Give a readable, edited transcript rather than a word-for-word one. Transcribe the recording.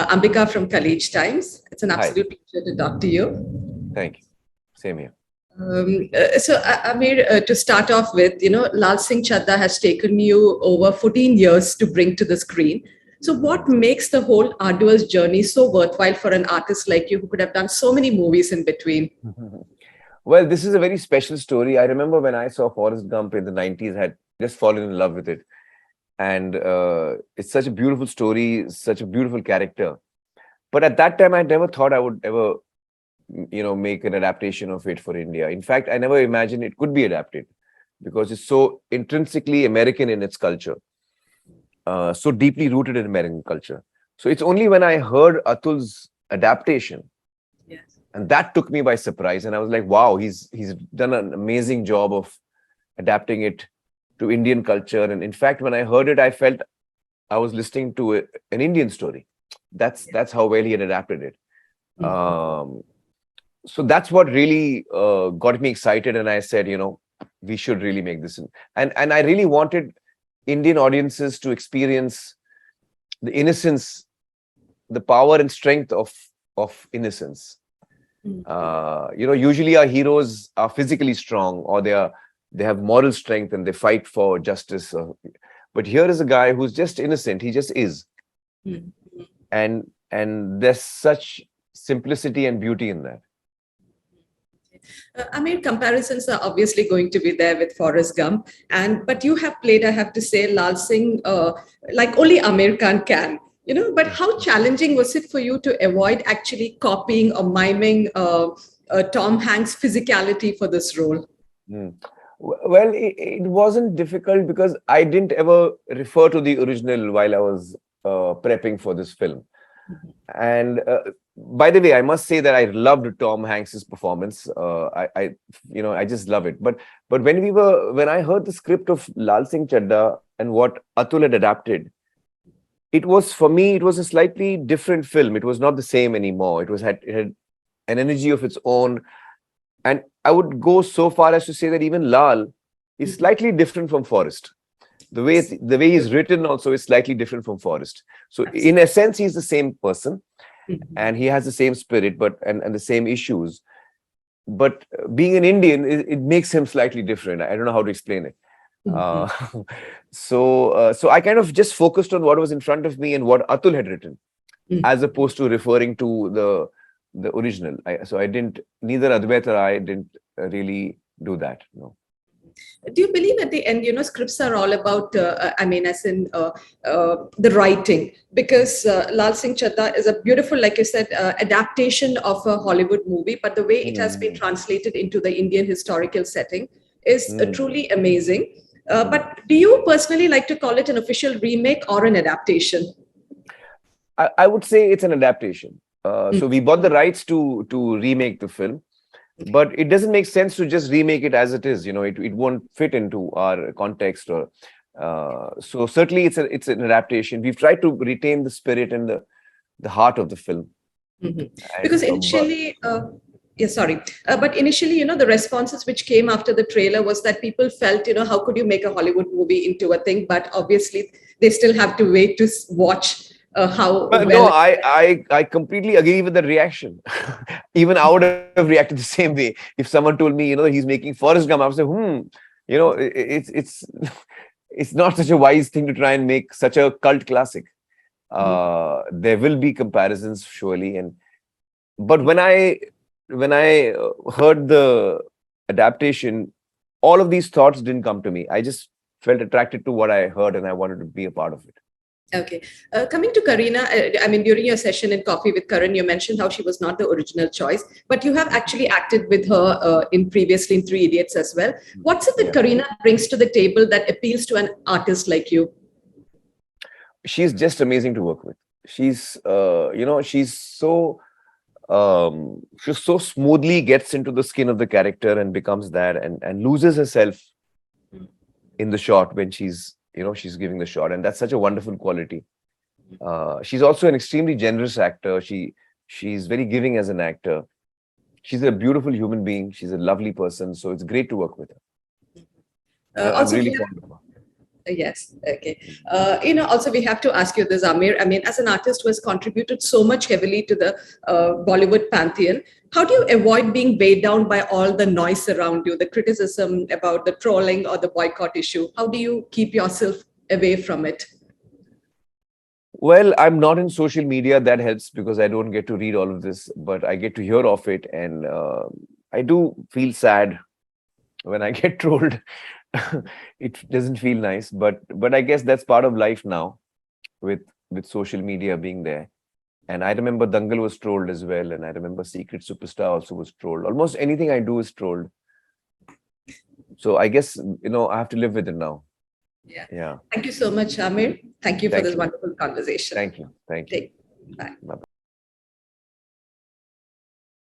Ambika from Khaleej Times. It's an Hi, absolute pleasure to talk to you. thank you. Same here. Aamir, to start off with, Laal Singh Chaddha has taken you over 14 years to bring to the screen. So, what makes the whole arduous journey so worthwhile for an artist like you who could have done so many movies in between? Well, this is a very special story. I remember when I saw Forrest Gump in the 90s, I had just fallen in love with it. And it's such a beautiful story, such a beautiful character. But at that time, I never thought I would ever, make an adaptation of it for India. In fact, I never imagined it could be adapted because it's so intrinsically American in its culture, so deeply rooted in American culture. So it's only when I heard Atul's adaptation, Yes. and that took me by surprise. And I was like, wow, he's done an amazing job of adapting it to Indian culture. And in fact, when I heard it, I felt I was listening to an Indian story. That's how well he had adapted it. So that's what really got me excited. And I said, we should really make this. And I really wanted Indian audiences to experience the innocence, the power and strength of innocence. Usually our heroes are physically strong, or they have moral strength and they fight for justice. But here is a guy who's just innocent. He just is. And there's such simplicity and beauty in that. Comparisons are obviously going to be there with Forrest Gump, but you have played, I have to say, Laal Singh like only Aamir Khan can. But how challenging was it for you to avoid actually copying or miming Tom Hanks' physicality for this role? Well, it wasn't difficult because I didn't ever refer to the original while I was prepping for this film. And by the way, I must say that I loved Tom Hanks's performance. I just love it. But when I heard the script of Laal Singh Chaddha and what Atul had adapted, it was a slightly different film. It was not the same anymore. It had an energy of its own. And I would go so far as to say that even Lal is slightly different from Forrest. The way he's written also is slightly different from Forrest. So in a sense, he's the same person and he has the same spirit, and the same issues. But being an Indian, it makes him slightly different. I don't know how to explain it. So I kind of just focused on what was in front of me and what Atul had written, as opposed to referring to the original. Neither Advait or I didn't really do that. No. Do you believe at the end, scripts are all about, the writing? Because Laal Singh Chaddha is a beautiful, like you said, adaptation of a Hollywood movie, but the way it has been translated into the Indian historical setting is truly amazing. But do you personally like to call it an official remake or an adaptation? I would say it's an adaptation. So we bought the rights to remake the film. But it doesn't make sense to just remake it as it is. It won't fit into our context. So certainly it's an adaptation. We've tried to retain the spirit and the heart of the film. Because initially, but initially, the responses which came after the trailer was that people felt, how could you make a Hollywood movie into a thing? But obviously, they still have to wait to watch how well. No, I completely agree with the reaction. Even I would have reacted the same way if someone told me, he's making Forrest Gump. I would say, it's not such a wise thing to try and make such a cult classic. There will be comparisons, surely, but when I heard the adaptation, all of these thoughts didn't come to me. I just felt attracted to what I heard, and I wanted to be a part of it. Okay. Coming to Katrina, during your session in Coffee with Karan, you mentioned how she was not the original choice, but you have actually acted with her previously in Three Idiots as well. What's it that Katrina brings to the table that appeals to an artist like you? She's just amazing to work with. She's she so smoothly gets into the skin of the character and becomes that, and loses herself in the shot when she's giving the shot, and that's such a wonderful quality. She's also an extremely generous actor. She's very giving as an actor. She's a beautiful human being. She's a lovely person. So it's great to work with her. I'm really fond of her. Yes. Okay. Also we have to ask you this, Amir. I mean, as an artist who has contributed so much heavily to the Bollywood pantheon, how do you avoid being weighed down by all the noise around you, the criticism about the trolling or the boycott issue? How do you keep yourself away from it? Well, I'm not in social media. That helps because I don't get to read all of this, but I get to hear of it, and I do feel sad when I get trolled. It doesn't feel nice, but I guess that's part of life now, with social media being there. And I remember Dangal was trolled as well, and I remember Secret Superstar also was trolled. Almost anything I do is trolled. So I guess I have to live with it now. Yeah. Yeah. Thank you so much, Amir. Thank you for Thank this you. wonderful conversation. Thank you. Thank you. Bye. Bye-bye.